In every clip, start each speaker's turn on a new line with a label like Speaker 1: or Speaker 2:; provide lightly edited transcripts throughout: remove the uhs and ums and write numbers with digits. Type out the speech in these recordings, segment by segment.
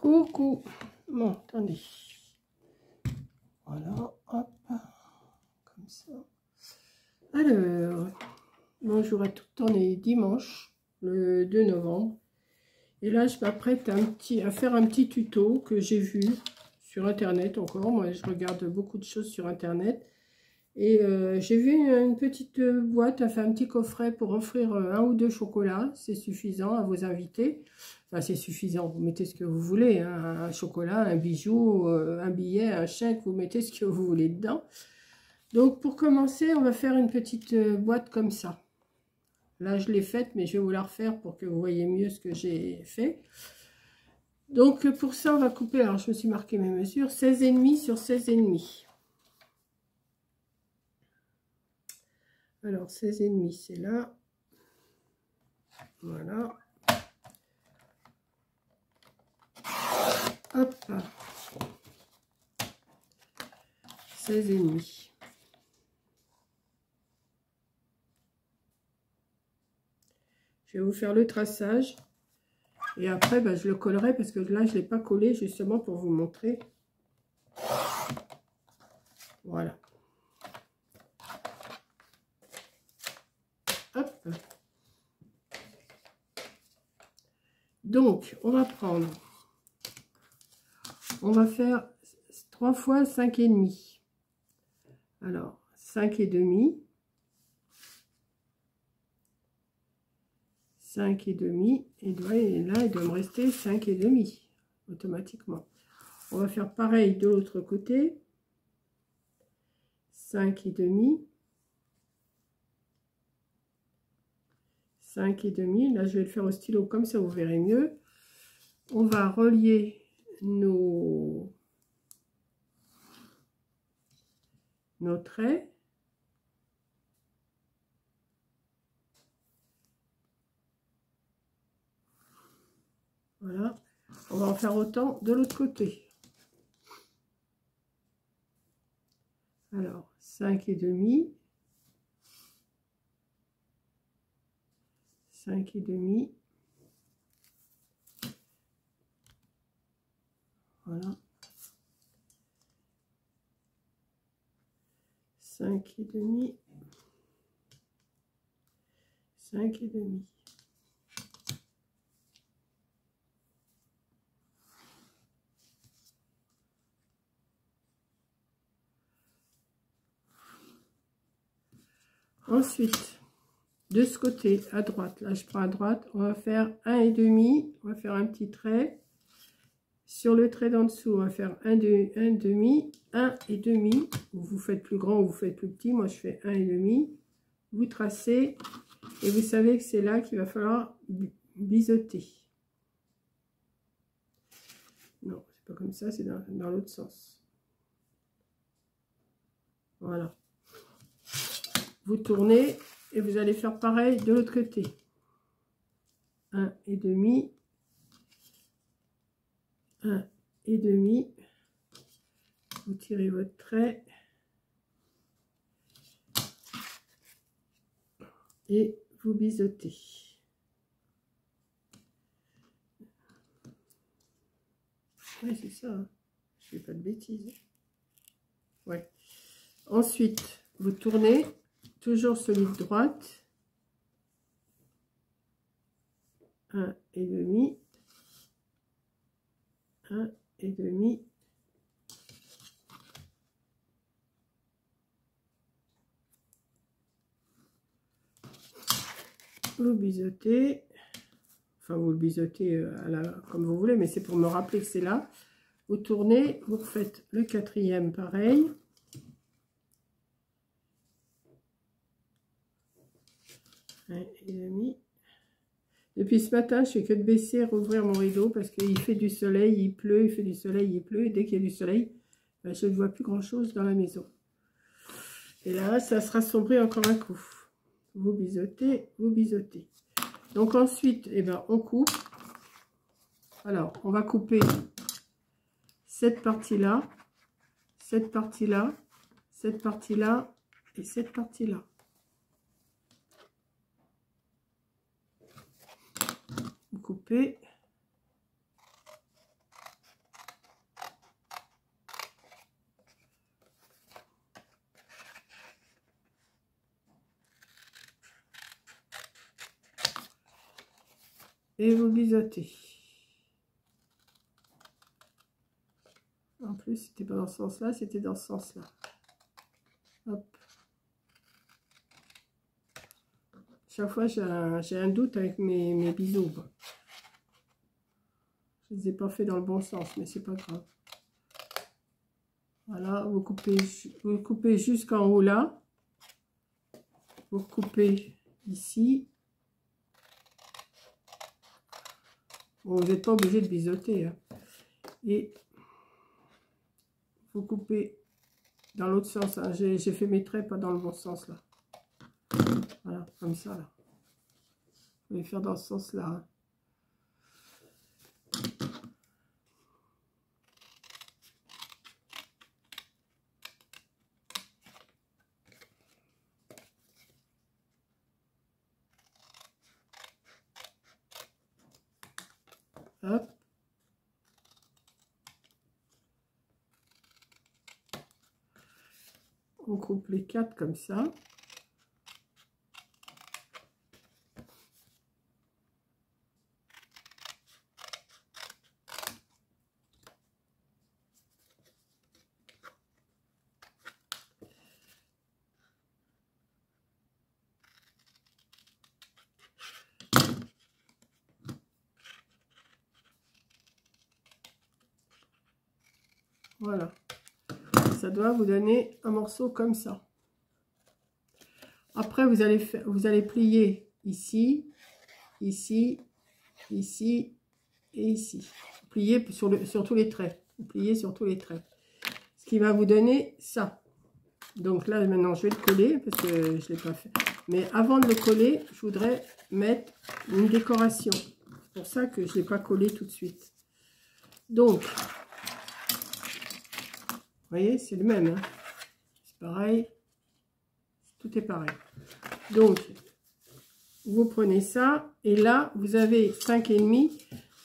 Speaker 1: Coucou. Bon, attendez. Voilà, hop, comme ça. Alors, bonjour à tous, on est dimanche, le 2 novembre. Et là, je m'apprête à faire un petit tuto que j'ai vu sur Internet encore. Moi, je regarde beaucoup de choses sur Internet. Et j'ai vu une petite boîte, enfin un petit coffret pour offrir un ou deux chocolats. C'est suffisant à vos invités. Enfin, c'est suffisant. Vous mettez ce que vous voulez. Hein, un chocolat, un bijou, un billet, un chèque. Vous mettez ce que vous voulez dedans. Donc, pour commencer, on va faire une petite boîte comme ça. Là, je l'ai faite, mais je vais vous la refaire pour que vous voyez mieux ce que j'ai fait. Donc, pour ça, on va couper. Alors, je me suis marqué mes mesures. 16,5 sur 16,5. Alors, 16,5, c'est là. Voilà. Hop. 16,5. Je vais vous faire le traçage. Et après, ben, je le collerai parce que là, je ne l'ai pas collé justement pour vous montrer. Voilà. Hop. Donc, on va prendre. On va faire 3 fois 5,5. Alors, 5,5. 5,5. Et là, il doit me rester 5,5 automatiquement. On va faire pareil de l'autre côté. 5,5. 5,5. Là, je vais le faire au stylo, comme ça vous verrez mieux. On va relier nos traits. Voilà. On va en faire autant de l'autre côté. Alors, 5,5. 5,5. Voilà. 5,5. 5,5. Ensuite, de ce côté, à droite, là je prends à droite, on va faire 1,5. On va faire un petit trait. Sur le trait d'en dessous, on va faire 1,5. 1,5. Vous faites plus grand ou vous faites plus petit. Moi, je fais 1,5. Vous tracez et vous savez que c'est là qu'il va falloir biseauter. Non, c'est pas comme ça, c'est dans l'autre sens. Voilà. Vous tournez et vous allez faire pareil de l'autre côté. 1,5. 1,5. Vous tirez votre trait. Et vous biseautez. Ouais, c'est ça. Hein. Je fais pas de bêtises. Ouais. Ensuite, vous tournez. Toujours celui de droite. 1,5. 1,5. Vous biseautez. Enfin, vous le biseautez comme vous voulez, mais c'est pour me rappeler que c'est là. Vous tournez, vous faites le 4e pareil. Et demi. Depuis ce matin, je fais que de baisser et rouvrir mon rideau parce qu'il fait du soleil, il pleut, il fait du soleil, il pleut. Et dès qu'il y a du soleil, ben, je ne vois plus grand chose dans la maison. Et là, ça se rassombrit encore un coup. Vous biseautez, vous biseautez. Donc ensuite, eh ben, on coupe. Alors, on va couper cette partie-là, cette partie-là, cette partie-là et cette partie-là. Vous coupez. et vous biseautez. En plus, c'était pas dans ce sens-là, c'était dans ce sens-là. Hop. Chaque fois, j'ai un doute avec mes biseaux. Je ne les ai pas fait dans le bon sens, mais c'est pas grave. Voilà, vous coupez jusqu'en haut là. Vous coupez ici. Bon, vous n'êtes pas obligé de biseauter. Hein. Et vous coupez dans l'autre sens. Hein. J'ai fait mes traits pas dans le bon sens là. Voilà, comme ça là. Vous allez faire dans ce sens là. Hein. Hop. On coupe les 4 comme ça. Voilà. Ça doit vous donner un morceau comme ça. Après, vous allez plier ici, ici, ici et ici. Plier sur tous les traits. Vous pliez sur tous les traits. Ce qui va vous donner ça. Donc là, maintenant, je vais le coller parce que je ne l'ai pas fait. Mais avant de le coller, je voudrais mettre une décoration. C'est pour ça que je ne l'ai pas collé tout de suite. Donc, vous voyez, c'est le même. Hein. C'est pareil. Tout est pareil. Donc, vous prenez ça. Et là, vous avez 5,5.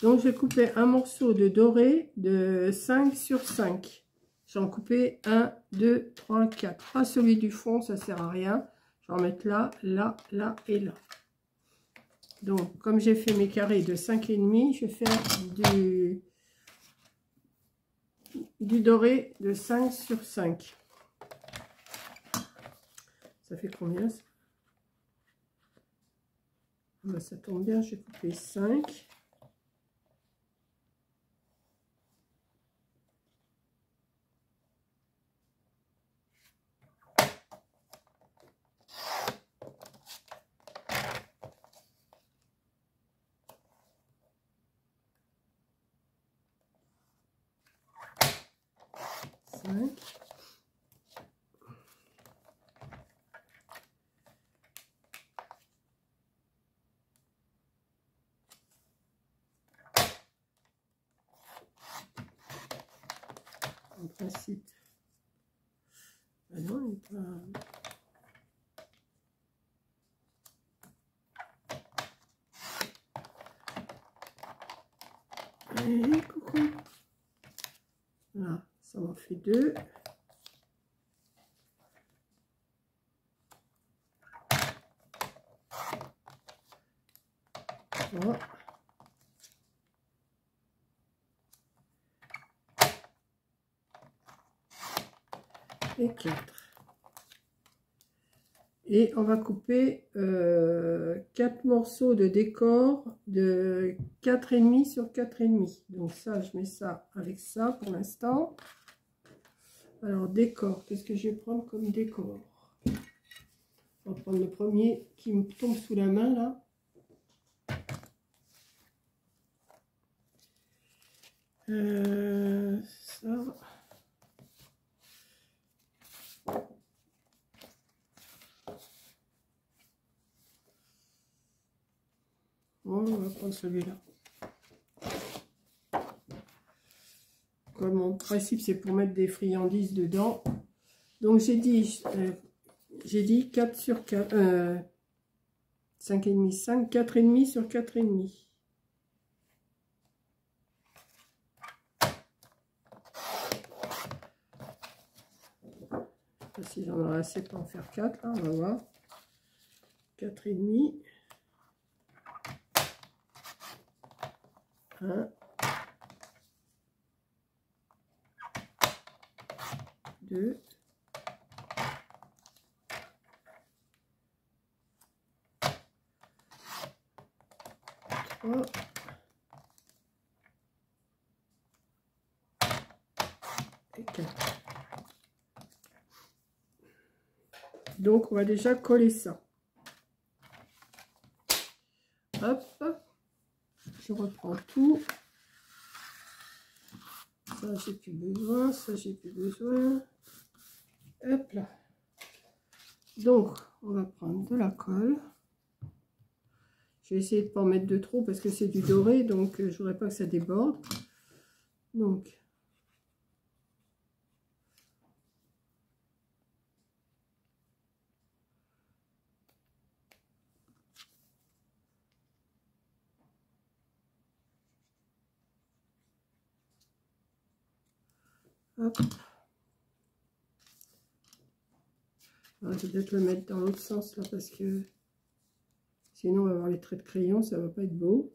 Speaker 1: Donc, je vais couper un morceau de doré de 5 sur 5. J'en coupé 1, 2, 3, 4. Pas celui du fond, ça sert à rien. Je vais en mettre là, là, là et là. Donc, comme j'ai fait mes carrés de 5,5, je vais faire du doré de 5 sur 5. Ça fait combien ça? Ben, ça tombe bien, j'ai coupé 5. En principe, ben non, il n'est pas... Allez, coucou. Voilà, ça m'en fait 2. Voilà. Et 4. Et on va couper 4 morceaux de décor de 4,5 sur 4,5. Donc ça, je mets ça avec ça pour l'instant. Alors, décor, qu'est-ce que je vais prendre comme décor? On va prendre le premier qui me tombe sous la main, là. Ça. Bon, on va prendre celui-là. Comme mon principe, c'est pour mettre des friandises dedans. Donc, j'ai dit 4 sur 4, 5,5, 5, 4,5 sur 4,5. Je sais pas si j'en aurai assez pour en faire 4, là, on va voir. 4,5. 1, 2, 3 et 4. Donc, on va déjà coller ça. Hop, je reprends tout. Ça, j'ai plus besoin. Ça, j'ai plus besoin. Hop là. Donc, on va prendre de la colle. Je vais essayer de ne pas en mettre de trop parce que c'est du doré, donc je ne voudrais pas que ça déborde. Donc, hop. Alors, je vais peut-être le mettre dans l'autre sens là parce que sinon on va avoir les traits de crayon, ça va pas être beau.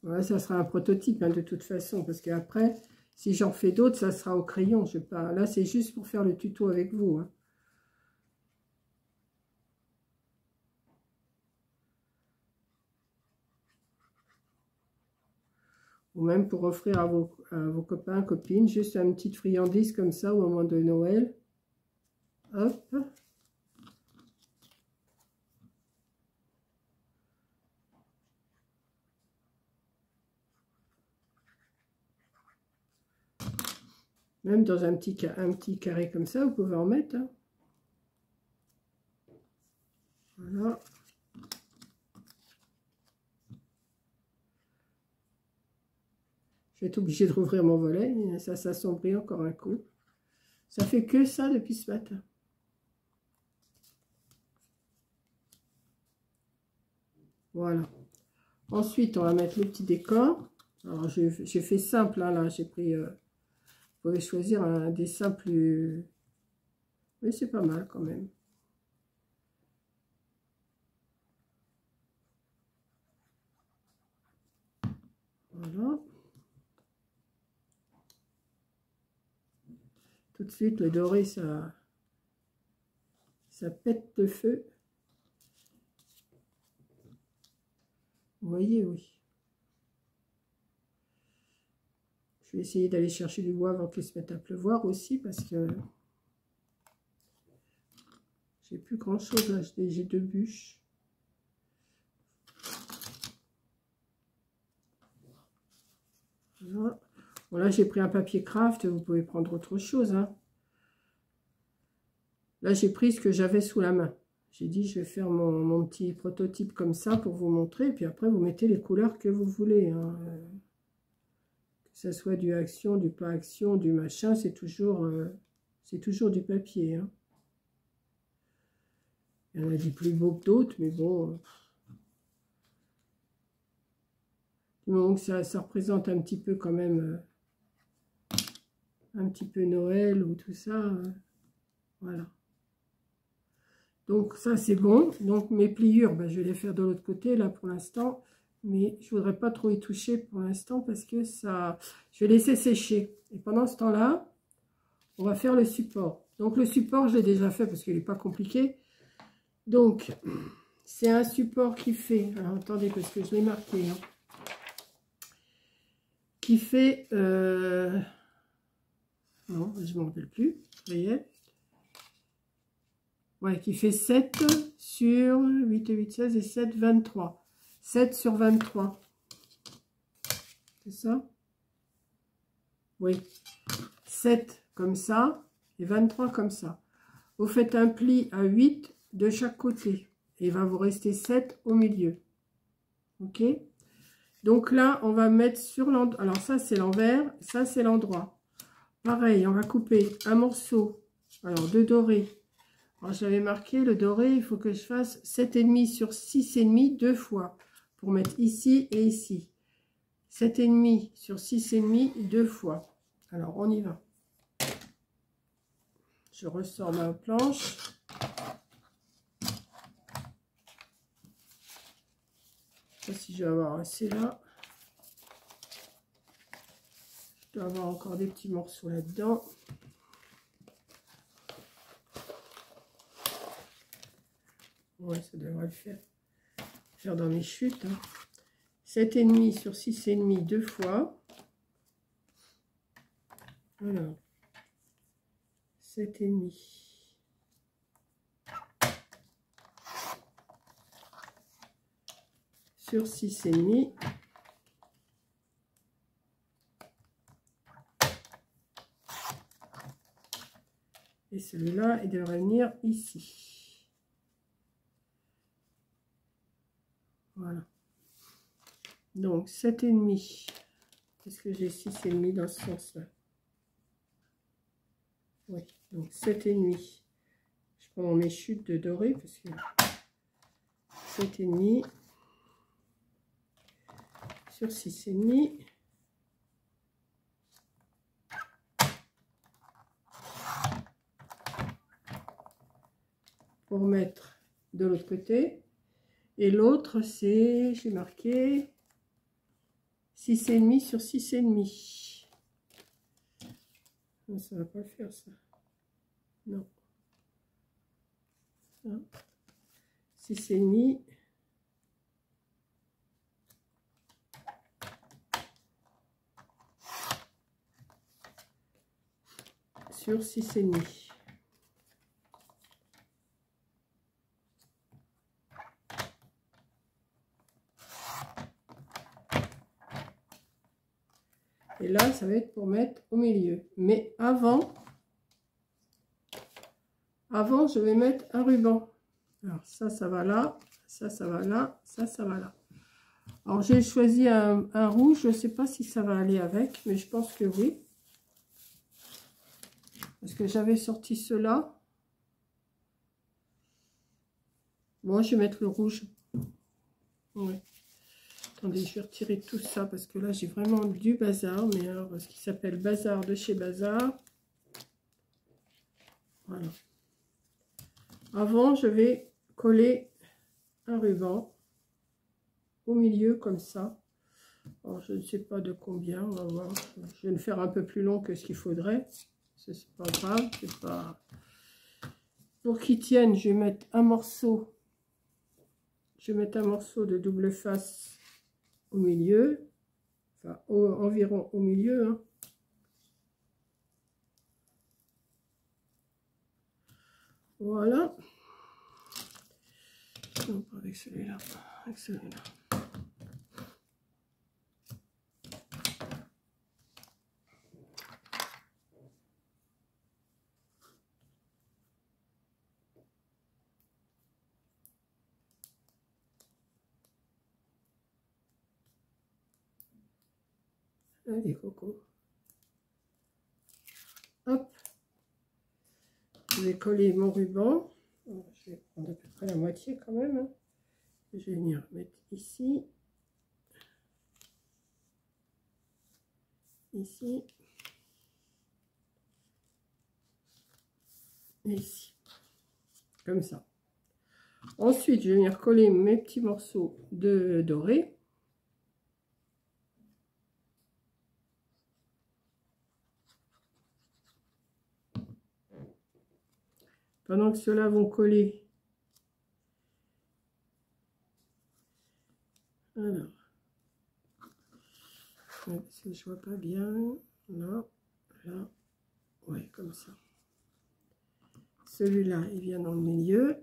Speaker 1: Voilà, ça sera un prototype hein, de toute façon parce qu'après, si j'en fais d'autres, ça sera au crayon. Je vais pas... Là, c'est juste pour faire le tuto avec vous. Hein. Ou même pour offrir à vos copains, copines, juste une petite friandise comme ça au moment de Noël. Hop. Même dans un petit carré comme ça, vous pouvez en mettre. Hein. Voilà. Je vais être obligée de rouvrir mon volet. Ça s'assombrit encore un coup. Ça fait que ça depuis ce matin. Voilà. Ensuite, on va mettre le petit décor. Alors, j'ai fait simple. Hein, là, j'ai pris... vous pouvez choisir un dessin plus... Mais c'est pas mal quand même. Voilà. Tout de suite, le doré, ça pète le feu. Vous voyez, oui. Je vais essayer d'aller chercher du bois avant qu'il se mette à pleuvoir aussi, parce que j'ai plus grand chose là. J'ai 2 bûches. Voilà. Bon, là, j'ai pris un papier craft. Vous pouvez prendre autre chose. Hein. Là, j'ai pris ce que j'avais sous la main. J'ai dit, je vais faire mon petit prototype comme ça pour vous montrer. Et puis après, vous mettez les couleurs que vous voulez. Hein. Que ce soit du action, du pas action, du machin, c'est toujours du papier. Hein. Il y en a des plus beaux que d'autres, mais bon. Du moment que ça représente un petit peu quand même, un petit peu Noël ou tout ça. Voilà. Donc ça c'est bon. Donc mes pliures, ben, je vais les faire de l'autre côté là pour l'instant. Mais je ne voudrais pas trop y toucher pour l'instant parce que ça... Je vais laisser sécher. Et pendant ce temps-là, on va faire le support. Donc le support, je l'ai déjà fait parce qu'il n'est pas compliqué. Donc, c'est un support qui fait... Alors attendez parce que je l'ai marqué. Hein, qui fait... Non, je ne m'en rappelle plus. Vous voyez ? Ouais, qui fait 7 sur 8 et 8, 16 et 7, 23. 7 sur 23. C'est ça? Oui. 7 comme ça et 23 comme ça. Vous faites un pli à 8 de chaque côté. Et il va vous rester 7 au milieu. Ok? Donc là, on va mettre sur l'endroit. Alors ça, c'est l'envers. Ça, c'est l'endroit. Pareil, on va couper un morceau. Alors, de doré. Alors, j'avais marqué le doré, il faut que je fasse 7,5 sur 6,5 deux fois. Pour mettre ici et ici. 7,5 sur 6,5 deux fois. Alors, on y va. Je ressors ma planche. sais pas si je vais avoir assez là. Je dois avoir encore des petits morceaux là-dedans. Ouais, ça devrait le faire dans mes chutes. Hein. 7,5 sur 6,5 deux fois. Alors, 7,5. Sur 6,5. Et celui-là, il devrait venir ici. Voilà. Donc, 7,5. Est-ce que j'ai 6,5 dans ce sens-là? Oui, donc 7,5. Je prends mes chutes de doré parce que 7,5 sur 6,5. Pour mettre de l'autre côté. Et l'autre, c'est, j'ai marqué 6,5 sur 6,5. Non, ça va pas le faire, ça. Non. 6,5. Sur 6,5. Et là, ça va être pour mettre au milieu. Mais avant, je vais mettre un ruban. Alors ça, ça va là. Ça, ça va là. Ça, ça va là. Alors j'ai choisi un rouge. Je ne sais pas si ça va aller avec, mais je pense que oui. Parce que j'avais sorti cela. Bon, je vais mettre le rouge. Ouais. Attendez, je vais retirer tout ça parce que là, j'ai vraiment du bazar. Mais alors, ce qui s'appelle bazar de chez Bazar. Voilà. Avant, je vais coller un ruban au milieu comme ça. Alors, je ne sais pas de combien, on va voir. Je vais le faire un peu plus long que ce qu'il faudrait. C'est pas grave, c'est pas... Pour qu'il tienne, je vais mettre un morceau. Je vais mettre un morceau de double face au milieu. Enfin, environ au milieu. Hein. Voilà. Non, pas avec celui-là. Avec celui-là. Allez, coco. Hop. Je vais coller mon ruban. Je vais prendre à peu près la moitié quand même. Hein. Je vais venir mettre ici. Ici. Et ici. Comme ça. Ensuite, je vais venir coller mes petits morceaux de doré. Pendant que ceux-là vont coller. Alors. Ouais, parce que je vois pas bien. Là. Là. Ouais, comme ça. Celui-là, il vient dans le milieu.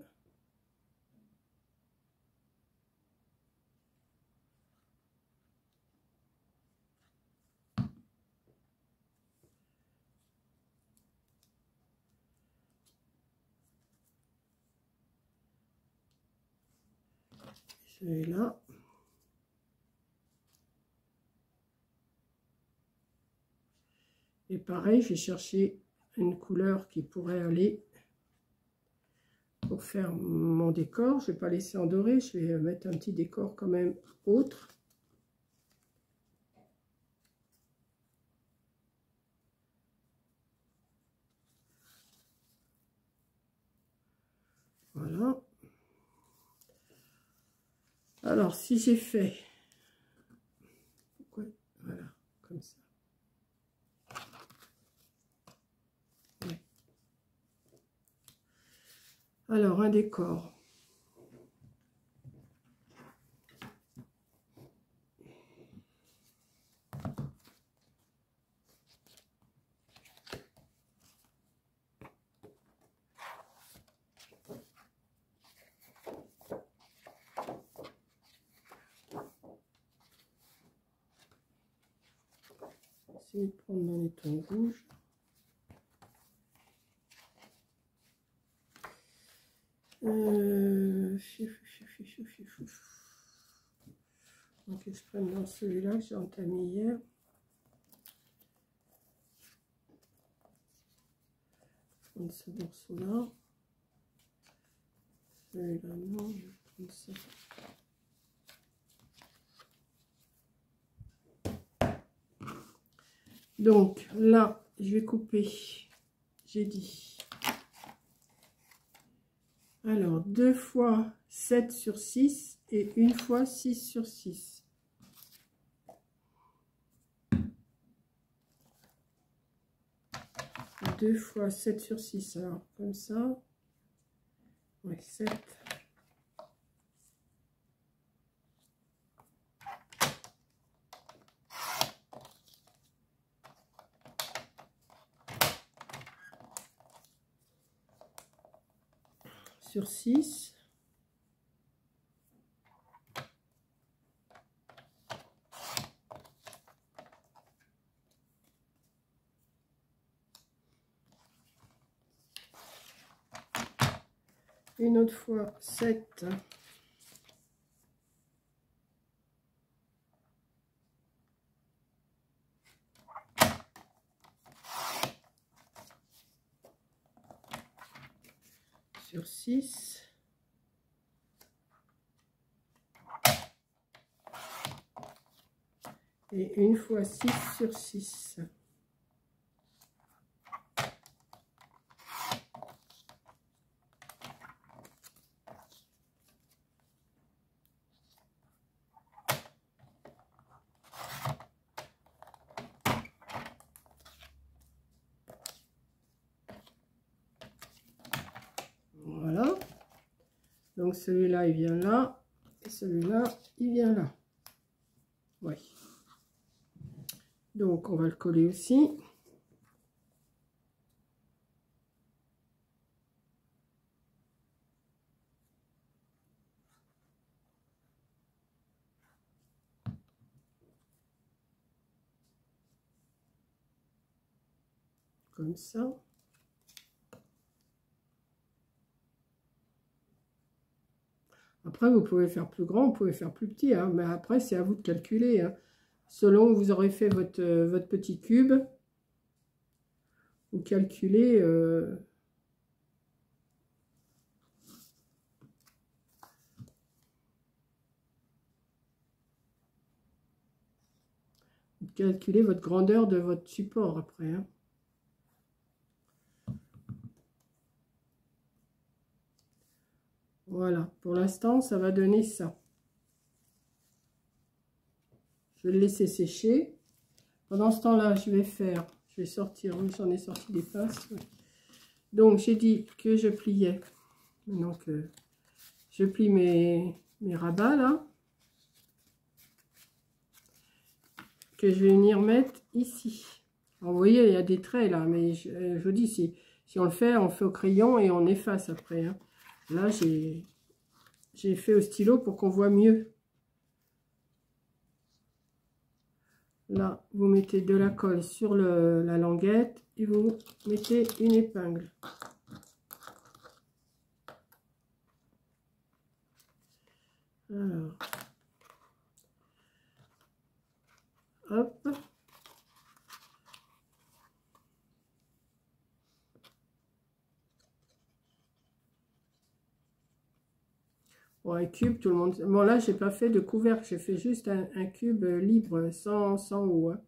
Speaker 1: Celui-là. Et pareil, je vais chercher une couleur qui pourrait aller pour faire mon décor. Je ne vais pas laisser en doré, je vais mettre un petit décor quand même autre. Voilà. Alors, si j'ai fait... Pourquoi? Voilà, comme ça. Ouais. Alors, un décor. Essayer de prendre dans les tons rouges. Donc je prends dans celui-là que j'ai entamé hier. Prendre ce morceau-là. Celui-là, non, je vais prendre ça. Donc là, je vais couper, j'ai dit. Alors, 2 fois 7 sur 6 et 1 fois 6 sur 6. Deux fois 7 sur 6, alors comme ça. Ouais, 7. Sur 6. Une autre fois 7. Sur 6. Et une fois 6 sur 6. Voilà. Donc celui-là, il vient là. Et celui-là, il vient là. Oui. Donc on va le coller aussi. Comme ça. Après, vous pouvez faire plus grand, vous pouvez faire plus petit, hein, mais après, c'est à vous de calculer. Hein. Selon où vous aurez fait votre petit cube, vous calculez... calculez votre grandeur de votre support après. Hein. Voilà, pour l'instant, ça va donner ça. Je vais le laisser sécher. Pendant ce temps-là, je vais sortir, oui, j'en ai sorti des pinces. Oui. Donc, j'ai dit que je pliais. Maintenant que je plie mes rabats, là. Que je vais venir mettre ici. Alors, vous voyez, il y a des traits, là, mais je vous dis, si on le fait, on fait au crayon et on efface après. Hein. Là, j'ai fait au stylo pour qu'on voit mieux. Là, vous mettez de la colle sur la languette et vous mettez une épingle. Alors, hop. Bon, un cube, tout le monde... Bon, là, j'ai pas fait de couvercle, j'ai fait juste un cube libre, sans haut. Hein.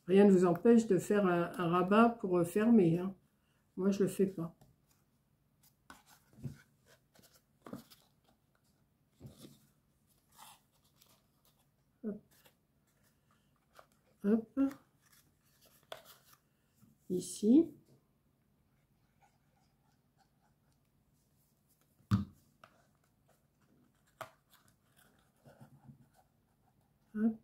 Speaker 1: Rien ne vous empêche de faire un rabat pour fermer. Hein. Moi, je le fais pas. hop, ici. Hop.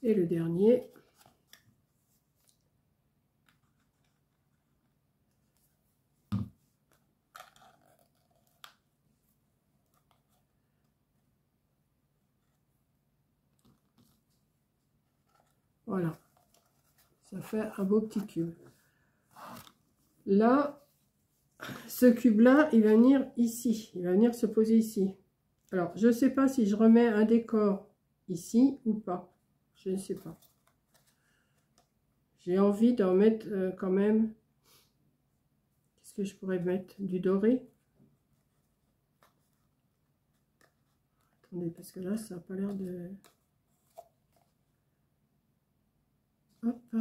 Speaker 1: Et le dernier. Voilà, ça fait un beau petit cube. Là, ce cube-là, il va venir ici, il va venir se poser ici. Alors, je ne sais pas si je remets un décor ici ou pas. Je ne sais pas. J'ai envie d'en mettre quand même. Qu'est-ce que je pourrais mettre? Du doré? Attendez, parce que là, ça n'a pas l'air de... Hop.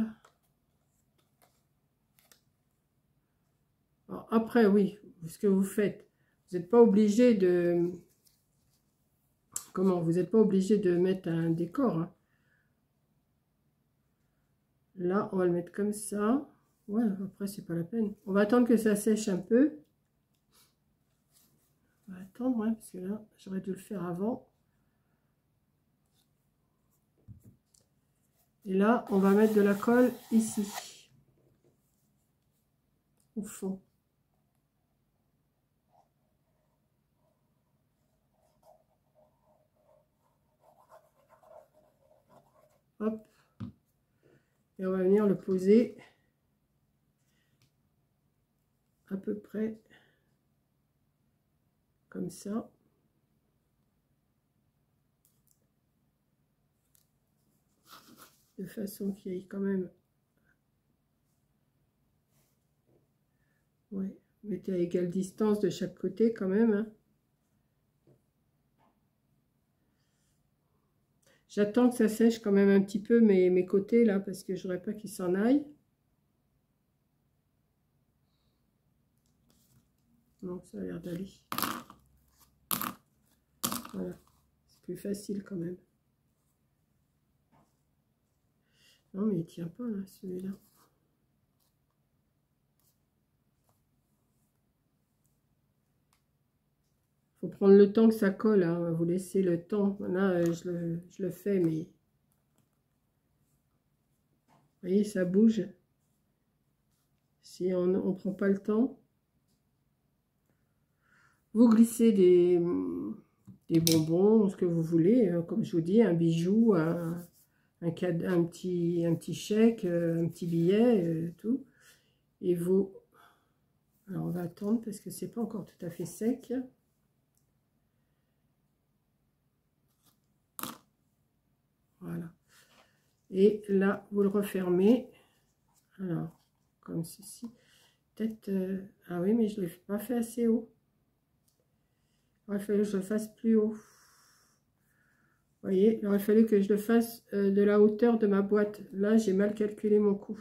Speaker 1: Alors, après, oui, ce que vous faites, vous n'êtes pas obligé de... Comment? Vous n'êtes pas obligé de mettre un décor. Hein. Là, on va le mettre comme ça. Ouais, après, c'est pas la peine. On va attendre que ça sèche un peu. On va attendre, hein, parce que là, j'aurais dû le faire avant. Et là, on va mettre de la colle ici, au fond. Hop. Et on va venir le poser à peu près comme ça. De façon qu'il y ait quand même... Ouais, mettez à égale distance de chaque côté quand même. Hein. J'attends que ça sèche quand même un petit peu mes côtés là, parce que je voudrais pas qu'ils s'en aillent. Non, ça a l'air d'aller. Voilà, c'est plus facile quand même. Non, mais il tient pas là, celui-là. Faut prendre le temps que ça colle, hein. Vous laissez le temps. Là, je le fais, mais... Vous voyez, ça bouge. Si on ne prend pas le temps. Vous glissez des bonbons, ce que vous voulez. Comme je vous dis, un bijou, un petit chèque, un petit billet, tout. Et vous... Alors, on va attendre parce que c'est pas encore tout à fait sec. Voilà. Et là, vous le refermez. Alors, comme ceci. Peut-être... ah oui, mais je ne l'ai pas fait assez haut. Il aurait fallu que je le fasse plus haut. Vous voyez, il aurait fallu que je le fasse de la hauteur de ma boîte. Là, j'ai mal calculé mon coup.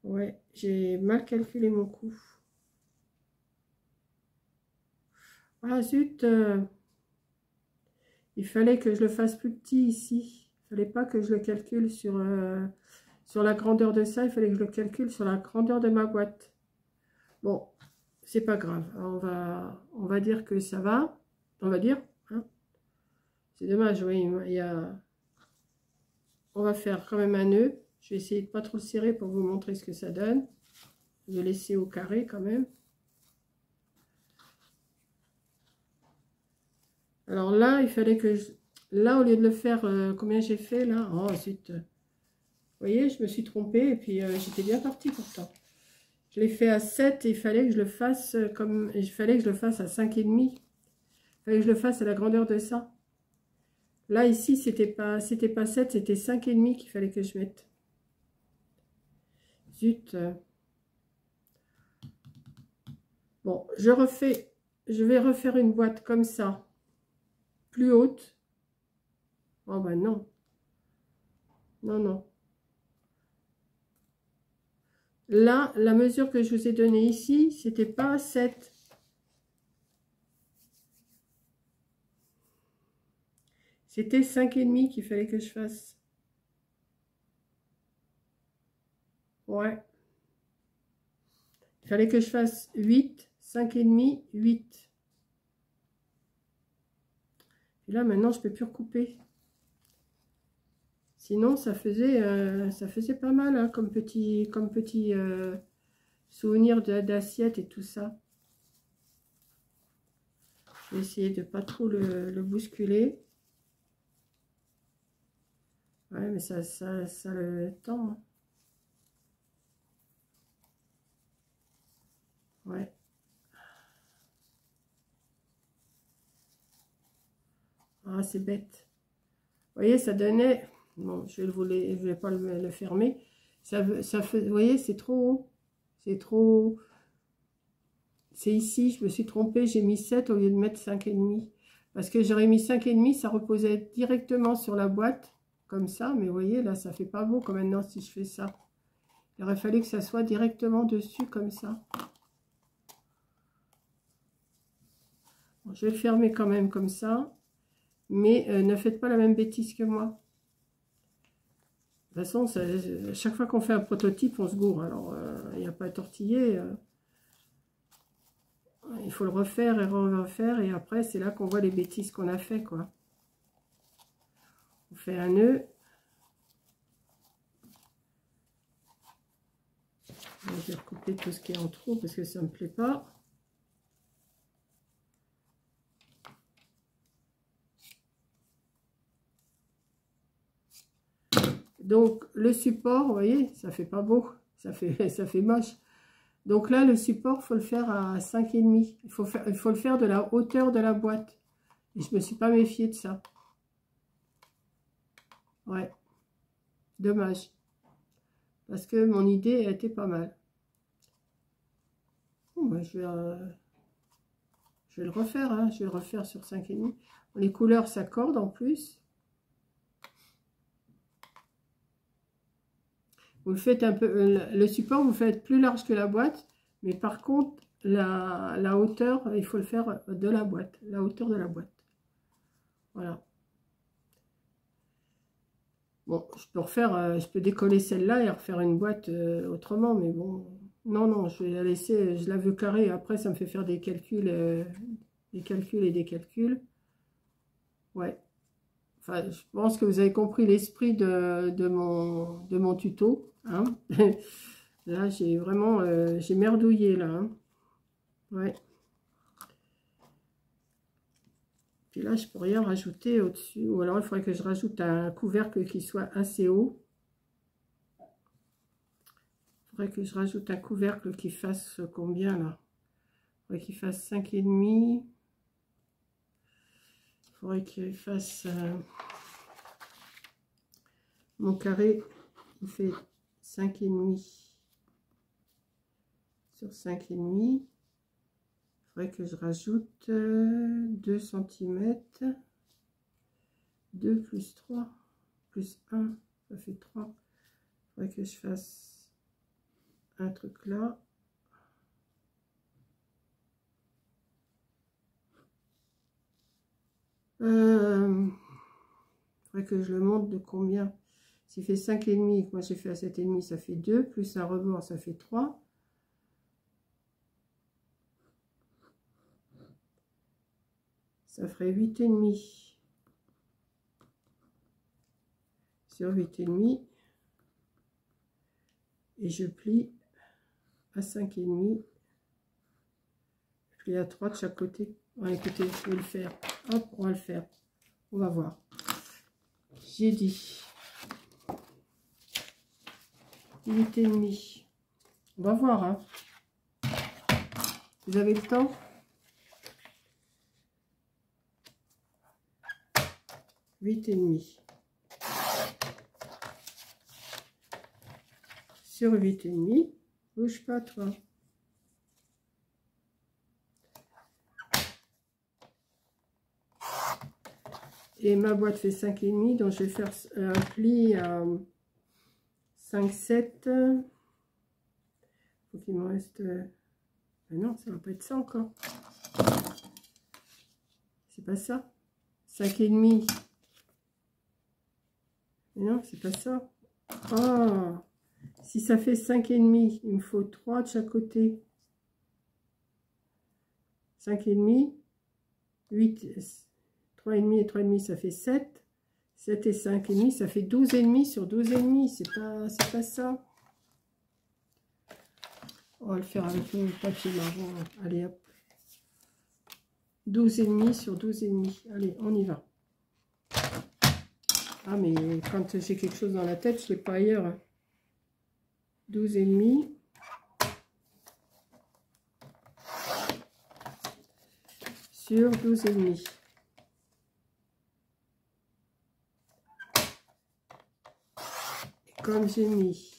Speaker 1: Ouais, j'ai mal calculé mon coup. Ah zut, il fallait que je le fasse plus petit ici. Il fallait pas que je le calcule sur la grandeur de ça. Il fallait que je le calcule sur la grandeur de ma boîte. Bon, c'est pas grave. On va dire que ça va. On va dire. Hein. C'est dommage, oui. On va faire quand même un nœud. Je vais essayer de pas trop le serrer pour vous montrer ce que ça donne. Je vais laisser au carré quand même. Alors là, il fallait que je... Là, au lieu de le faire, combien j'ai fait là? Oh, zut. Vous voyez, je me suis trompée et puis j'étais bien partie pourtant. Je l'ai fait à 7 et il fallait que je le fasse comme... Il fallait que je le fasse à 5,5. Il fallait que je le fasse à la grandeur de ça. Là, ici, c'était pas 7, c'était 5,5 qu'il fallait que je mette. Zut. Bon, je vais refaire une boîte comme ça, plus haute. Oh ben non. Non, non. Là, la mesure que je vous ai donnée ici, c'était pas 7. C'était 5,5 qu'il fallait que je fasse. Ouais. Il fallait que je fasse 8, 5,5, 8. Et là, maintenant, je ne peux plus recouper. Sinon, ça faisait pas mal, hein, comme petit souvenir d'assiette et tout ça. Je vais essayer de ne pas trop le bousculer. Ouais, mais ça le temps. Hein. Ouais. Ah, c'est bête. Vous voyez, ça donnait... Bon, je vais pas le fermer. Ça fait, vous voyez, c'est trop haut. C'est trop... C'est ici, je me suis trompée, j'ai mis 7 au lieu de mettre 5,5. Parce que j'aurais mis 5,5, ça reposait directement sur la boîte, comme ça. Mais vous voyez, là, ça fait pas beau comme maintenant si je fais ça. Il aurait fallu que ça soit directement dessus, comme ça. Bon, je vais le fermer quand même comme ça. Mais ne faites pas la même bêtise que moi. De toute façon, chaque fois qu'on fait un prototype, on se gourre. Alors, il n'y a pas à tortiller. Il faut le refaire et refaire. Et après, c'est là qu'on voit les bêtises qu'on a fait, quoi. On fait un nœud. Je vais recouper tout ce qui est en trop parce que ça ne me plaît pas. Donc, le support, vous voyez, ça fait pas beau. Ça fait moche. Donc là, le support, il faut le faire à 5,5. Il faut le faire de la hauteur de la boîte. Et je ne me suis pas méfiée de ça. Ouais. Dommage. Parce que mon idée était pas mal. Bon, bah, je vais le refaire. Hein. Je vais le refaire sur 5,5. Les couleurs s'accordent en plus. Vous le faites un peu, le support, vous le faites plus large que la boîte, mais par contre, la hauteur, il faut le faire de la boîte, la hauteur de la boîte. Voilà. Bon, je peux décoller celle-là et refaire une boîte autrement, mais bon, non, je vais la laisser, je la veux carrée. Après, ça me fait faire des calculs et des calculs. Ouais. Enfin, je pense que vous avez compris l'esprit de mon tuto. Hein. Là, j'ai vraiment... j'ai merdouillé, là. Hein. Ouais. Puis là, je peux rien rajouter au-dessus. Ou alors, il faudrait que je rajoute un couvercle qui soit assez haut. Il faudrait que je rajoute un couvercle qui fasse combien, là? Il faudrait qu'il fasse 5,5. Il faudrait qu'il fasse... mon carré, il fait 5,5 sur 5,5. Il faudrait que je rajoute 2 cm. 2 plus 3 plus 1, ça fait 3. Il faudrait que je fasse un truc là. Il faudrait que je le monte de combien? S'il fait 5,5, moi j'ai fait à 7,5, ça fait 2, plus un rebord, ça fait 3. Ça ferait 8,5 sur 8,5. Et je plie à 5,5. Je plie à 3 de chaque côté. Ouais, écoutez, je vais le faire. Hop, on va le faire. On va voir. J'ai dit 8,5. On va voir, hein. Vous avez le temps? Huit et demi sur 8,5. Bouge pas, toi. Et ma boîte fait 5,5, donc je vais faire un pli à 5,7. Faut qu'il me reste... Mais non, ça va pas être ça encore. C'est pas ça. 5,5. Mais non, c'est pas ça. Ah, si ça fait 5,5, il me faut 3 de chaque côté. 5,5, 8, 3,5 et 3,5, ça fait 7. 7 et 5,5, ça fait 12,5 sur 12,5. C'est pas ça. On va le faire avec le papier marron. Allez, hop. 12,5 sur 12,5. Allez, on y va. Ah, mais quand j'ai quelque chose dans la tête, je ne l'ai pas ailleurs. 12,5. Sur 12,5. Et comme j'ai mis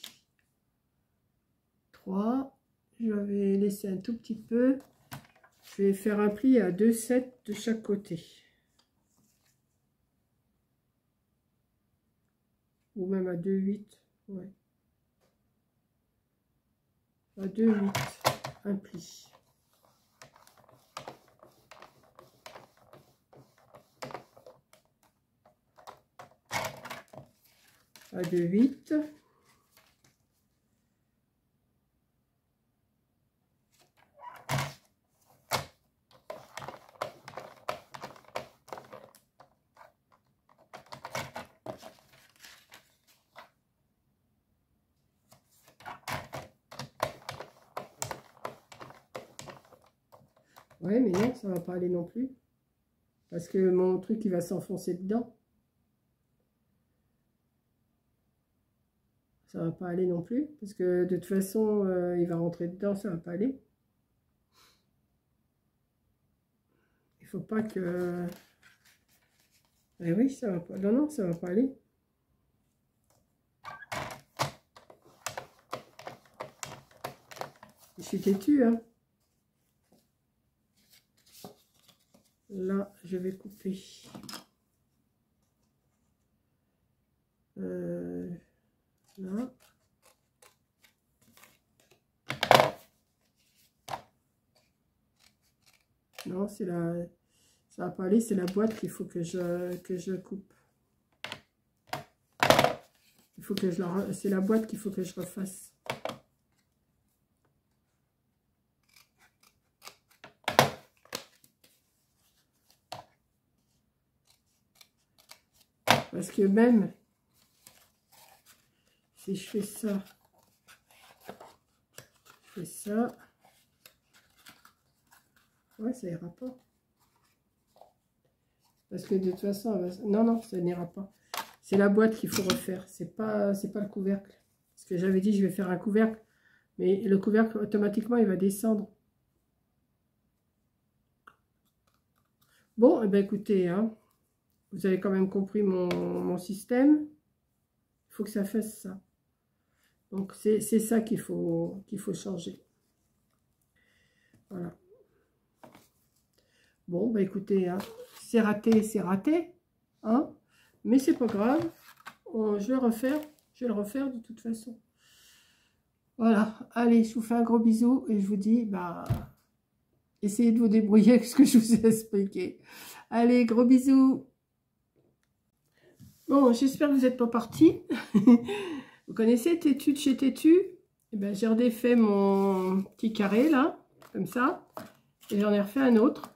Speaker 1: 3, je vais laisser un tout petit peu. Je vais faire un pli à 2,7 de chaque côté. Ou même à 2,8. Ouais. À 2,8. Un pli. À 2,8. Ouais, mais non, ça va pas aller non plus. Parce que mon truc, il va s'enfoncer dedans. Ça va pas aller non plus. Parce que de toute façon, il va rentrer dedans, ça va pas aller. Il faut pas que... Eh oui, ça va pas... Non, non, ça va pas aller. Je suis têtue, hein. Là, je vais couper. Là. Non, c'est la... Ça va pas aller, c'est la boîte qu'il faut que je coupe. Il faut que je la... C'est la boîte qu'il faut que je refasse. Parce que même si je fais ça, je fais ça, ouais, ça ira pas. Parce que de toute façon, elle va... non, non, ça n'ira pas. C'est la boîte qu'il faut refaire. C'est pas le couvercle. Parce que j'avais dit, je vais faire un couvercle. Mais le couvercle, automatiquement, il va descendre. Bon, eh ben, écoutez, hein, vous avez quand même compris mon système. Il faut que ça fasse ça. Donc, c'est ça qu'il faut changer. Voilà. Bon, bah écoutez, hein, c'est raté, hein, mais c'est pas grave. Je vais le refaire de toute façon. Voilà, allez, je vous fais un gros bisou et je vous dis, bah, essayez de vous débrouiller avec ce que je vous ai expliqué. Allez, gros bisous. Bon, j'espère que vous n'êtes pas partis. Vous connaissez Têtu de chez Têtu? Eh ben, j'ai redéfait mon petit carré, là, comme ça. Et j'en ai refait un autre,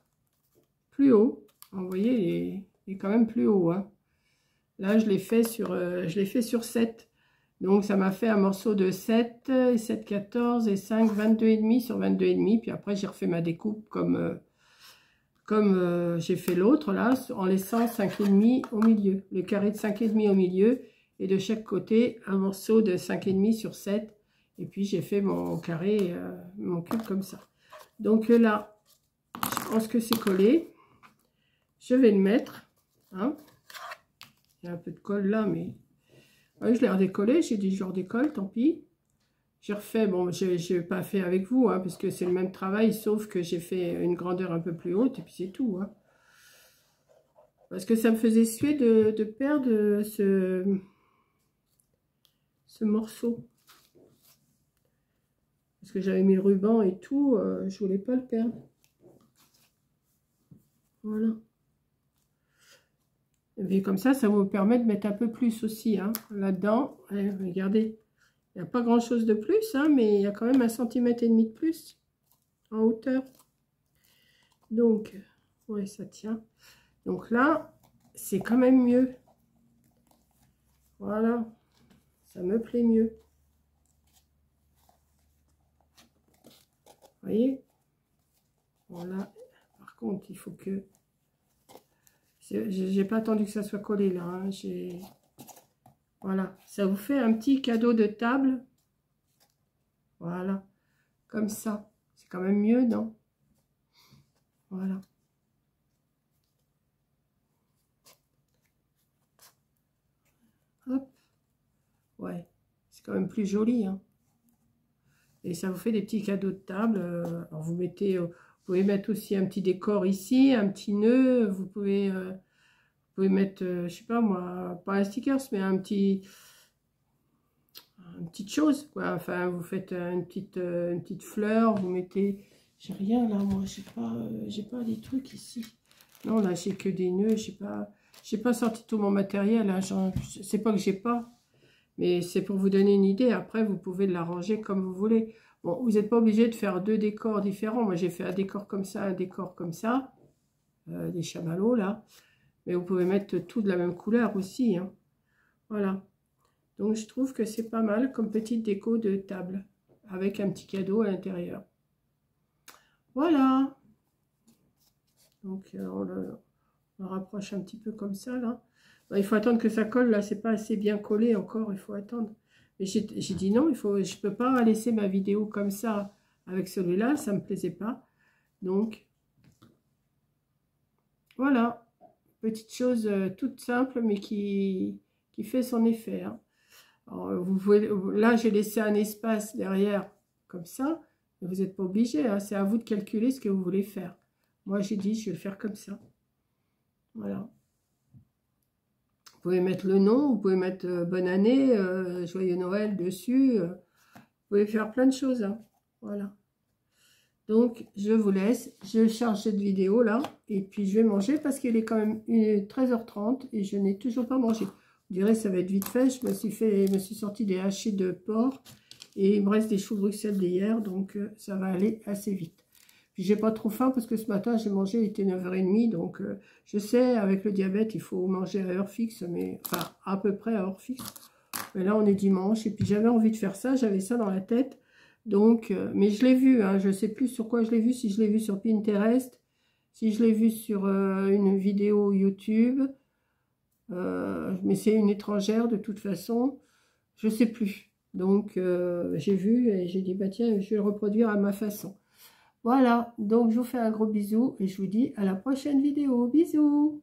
Speaker 1: plus haut. Vous voyez, il est quand même plus haut, hein. Là, je l'ai fait sur 7. Donc, ça m'a fait un morceau de 7, et 7, 14, et 5, 22,5 sur 22,5. Puis après, j'ai refait ma découpe comme j'ai fait l'autre, là, en laissant 5,5 au milieu. Le carré de 5,5 au milieu. Et de chaque côté, un morceau de 5,5 sur 7. Et puis, j'ai fait mon carré, mon cube comme ça. Donc là, je pense que c'est collé. Je vais le mettre, hein. Il y a un peu de colle là, mais ouais, je l'ai redécollé. J'ai dit je le redécolle, tant pis. J'ai refait, bon, je n'ai pas fait avec vous, hein, parce que c'est le même travail, sauf que j'ai fait une grandeur un peu plus haute, et puis c'est tout, hein. Parce que ça me faisait suer de perdre ce morceau. parce que j'avais mis le ruban et tout, je voulais pas le perdre. Voilà. Et puis comme ça vous permet de mettre un peu plus aussi, hein, là-dedans. Regardez, il n'y a pas grand chose de plus, hein, mais il y a quand même 1,5 cm de plus en hauteur. Donc, ouais, ça tient. Donc là, c'est quand même mieux. Voilà, ça me plaît mieux. Vous voyez? Voilà. Par contre, il faut que... J'ai pas attendu que ça soit collé là. Hein. Voilà, ça vous fait un petit cadeau de table. Voilà, comme ça. C'est quand même mieux, non? Voilà. Hop. Ouais, c'est quand même plus joli. Hein. Et ça vous fait des petits cadeaux de table. Alors vous mettez, vous pouvez mettre aussi un petit décor ici, un petit nœud. Vous pouvez mettre, je sais pas moi, pas un stickers, mais une petite chose, quoi. Enfin, vous faites une petite fleur. Vous mettez, j'ai rien là, moi, j'ai pas des trucs ici. Non, là, j'ai que des nœuds. J'ai pas sorti tout mon matériel. Hein, c'est pas que j'ai pas. Mais c'est pour vous donner une idée. Après, vous pouvez l'arranger comme vous voulez. Bon, vous n'êtes pas obligé de faire 2 décors différents. Moi, j'ai fait un décor comme ça, un décor comme ça. Des chamallows, là. Mais vous pouvez mettre tout de la même couleur aussi. Hein. Voilà. Donc, je trouve que c'est pas mal comme petite déco de table. Avec un petit cadeau à l'intérieur. Voilà. Donc, on le rapproche un petit peu comme ça, là. Il faut attendre que ça colle, là, c'est pas assez bien collé encore, il faut attendre. Mais j'ai dit non, je peux pas laisser ma vidéo comme ça avec celui-là, ça me plaisait pas. Donc, voilà, petite chose toute simple, mais qui fait son effet. Hein. Alors, là, j'ai laissé un espace derrière, comme ça, mais vous n'êtes pas obligé, hein, c'est à vous de calculer ce que vous voulez faire. Moi, j'ai dit, je vais le faire comme ça. Voilà. Vous pouvez mettre le nom, vous pouvez mettre bonne année, joyeux Noël dessus. Vous pouvez faire plein de choses. Hein. Voilà. Donc, je vous laisse. Je charge cette vidéo là. Et puis, je vais manger parce qu'il est quand même 13h30 et je n'ai toujours pas mangé. Vous direz, ça va être vite fait. Je me suis sorti des hachis de porc. Et il me reste des choux Bruxelles d'hier. Donc, ça va aller assez vite. Puis j'ai pas trop faim parce que ce matin j'ai mangé, il était 9h30, donc je sais, avec le diabète, il faut manger à heure fixe, mais enfin à peu près à heure fixe. Mais là on est dimanche, et puis j'avais envie de faire ça, j'avais ça dans la tête, donc, mais je l'ai vu, hein, je sais plus sur quoi je l'ai vu, si je l'ai vu sur Pinterest, si je l'ai vu sur une vidéo YouTube, mais c'est une étrangère de toute façon, je sais plus. Donc j'ai vu et j'ai dit, bah tiens, je vais le reproduire à ma façon. Voilà, donc je vous fais un gros bisou et je vous dis à la prochaine vidéo. Bisous!